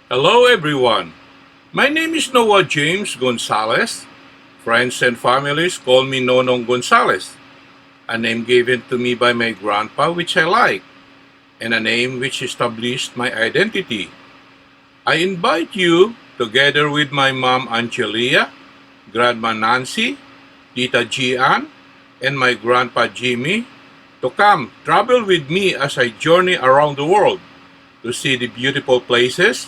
Hello everyone. My name is Noah James Gonzalez. Friends and families call me Nonong Gonzalez, a name given to me by my grandpa which I like, and a name which established my identity. I invite you, together with my mom Angelia, Grandma Nancy, Tita Gian, and my grandpa Jimmy, to come travel with me as I journey around the world to see the beautiful places,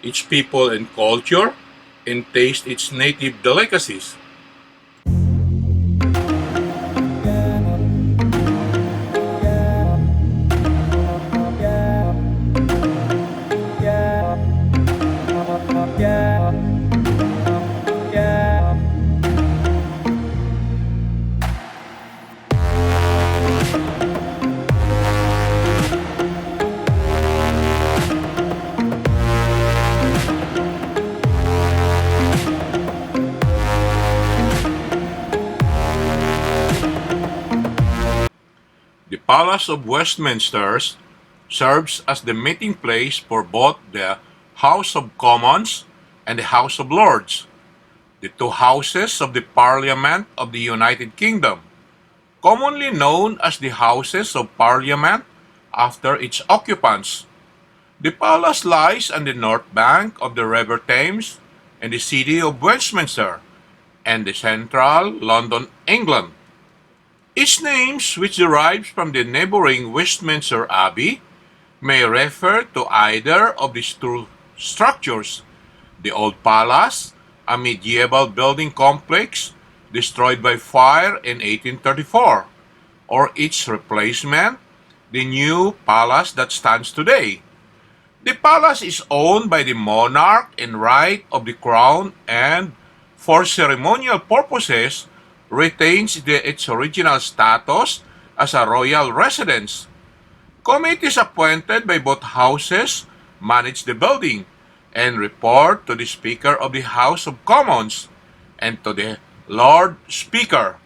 its people and culture, and taste its native delicacies. The Palace of Westminster serves as the meeting place for both the House of Commons and the House of Lords, the two houses of the Parliament of the United Kingdom, commonly known as the Houses of Parliament after its occupants. The palace lies on the north bank of the River Thames in the City of Westminster and the central London, England. Its name, which derives from the neighbouring Westminster Abbey, may refer to either of these two structures: the Old Palace, a medieval building complex destroyed by fire in 1834, or its replacement, the new palace that stands today. The palace is owned by the monarch in right of the crown and, for ceremonial purposes, retains its original status as a royal residence. Committees appointed by both houses manage the building and report to the Speaker of the House of Commons and to the Lord Speaker.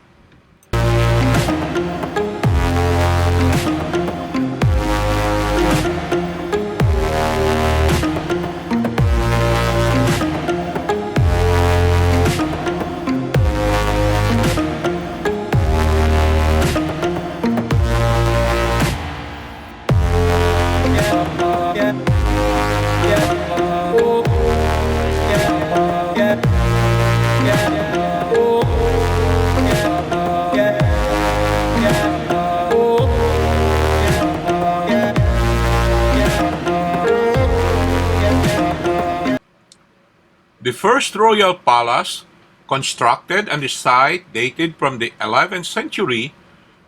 The first royal palace, constructed on the site dated from the 11th century,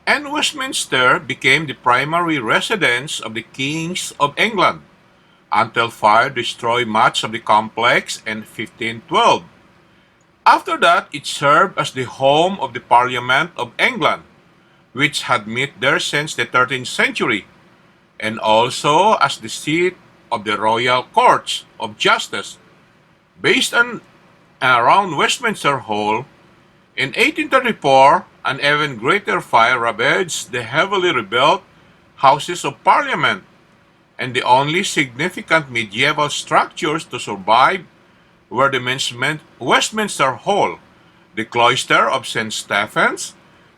and Westminster became the primary residence of the kings of England until fire destroyed much of the complex in 1512. After that, it served as the home of the Parliament of England, which had met there since the 13th century, and also as the seat of the royal courts of justice. Based on and around Westminster Hall, in 1834, an even greater fire ravaged the heavily rebuilt Houses of Parliament, and the only significant medieval structures to survive were the Westminster Hall, the Cloister of St Stephen,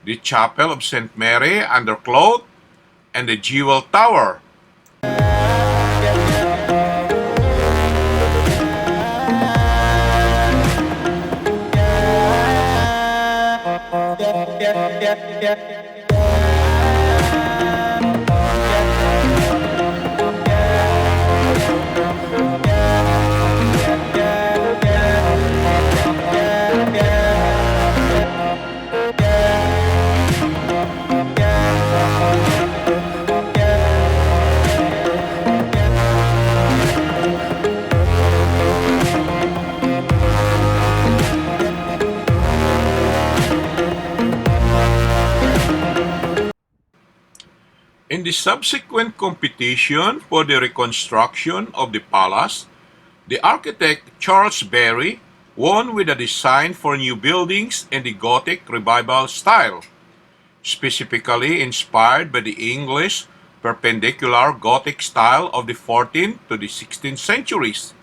the Chapel of St Mary Undercroft, and the Jewel Tower. In the subsequent competition for the reconstruction of the palace, the architect Charles Barry won with a design for new buildings in the Gothic Revival style, specifically inspired by the English Perpendicular Gothic style of the 14th to the 16th centuries.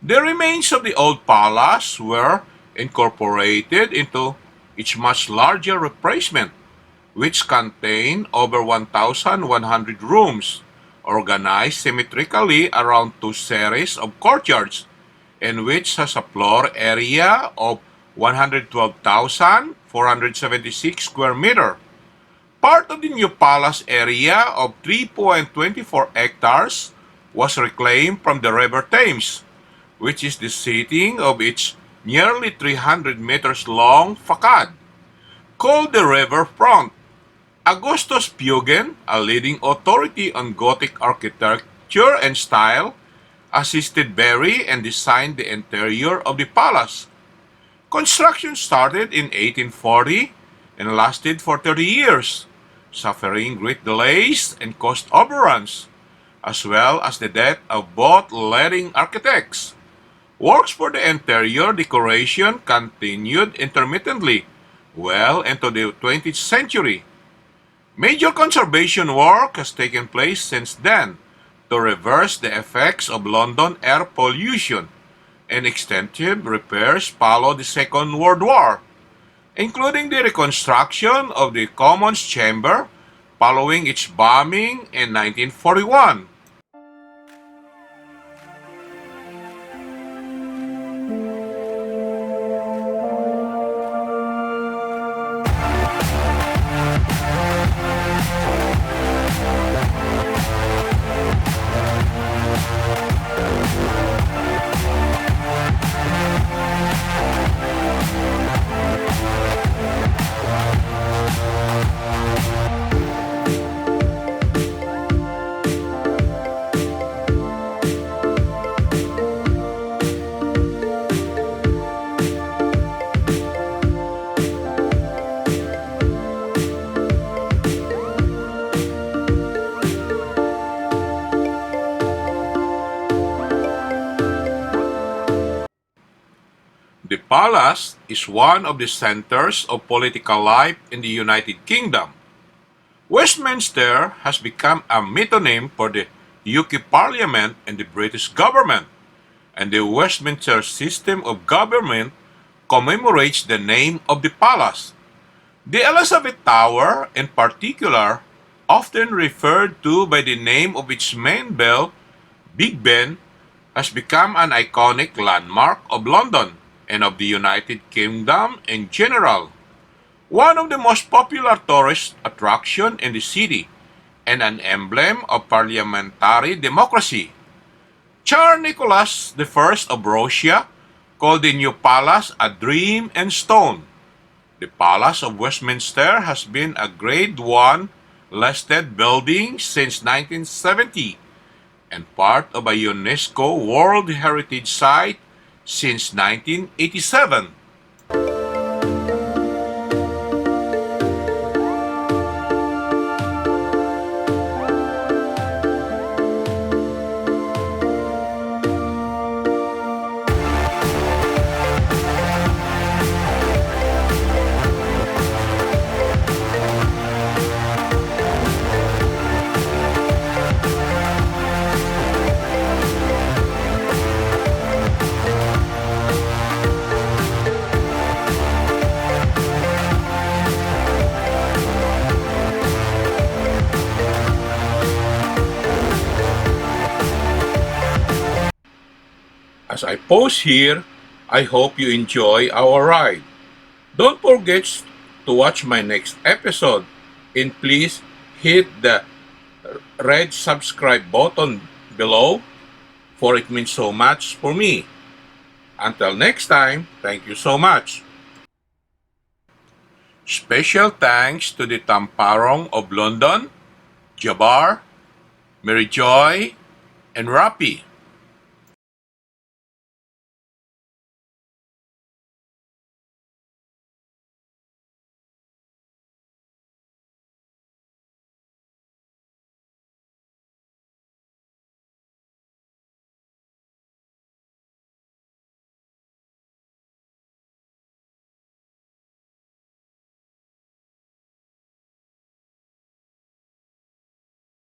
The remains of the old palace were incorporated into its much larger replacement, which contained over 1,100 rooms, organized symmetrically around two series of courtyards, and which has a floor area of 112,476 square meter. Part of the new palace area of 3.24 hectares was reclaimed from the River Thames, which is the seating of its nearly 300 meters long façade, called the river front. Augustus Pugin, a leading authority on Gothic architecture and style, assisted Berry and designed the interior of the palace. Construction started in 1840 and lasted for 30 years, suffering great delays and cost overruns, as well as the death of both leading architects. Works for the interior decoration continued intermittently well into the 20th century. Major conservation work has taken place since then to reverse the effects of London air pollution, and extensive repairs followed the Second World War, including the reconstruction of the Commons Chamber following its bombing in 1941. The palace is one of the centers of political life in the United Kingdom. Westminster has become a metonym for the UK Parliament and the British government, and the Westminster system of government commemorates the name of the palace. The Elizabeth Tower, in particular, often referred to by the name of its main bell, Big Ben, has become an iconic landmark of London and of the United Kingdom in general. One of the most popular tourist attractions in the city and an emblem of parliamentary democracy. Tsar Nicholas I of Russia called the new palace a dream in stone. The Palace of Westminster has been a Grade 1 listed building since 1970 and part of a UNESCO World Heritage Site since 1987. As I pause here, I hope you enjoy our ride. Don't forget to watch my next episode and please hit the red subscribe button below for it means so much for me. Until next time, thank you so much. Special thanks to the Tamparong of London, Jabbar, Mary Joy, and Rapi.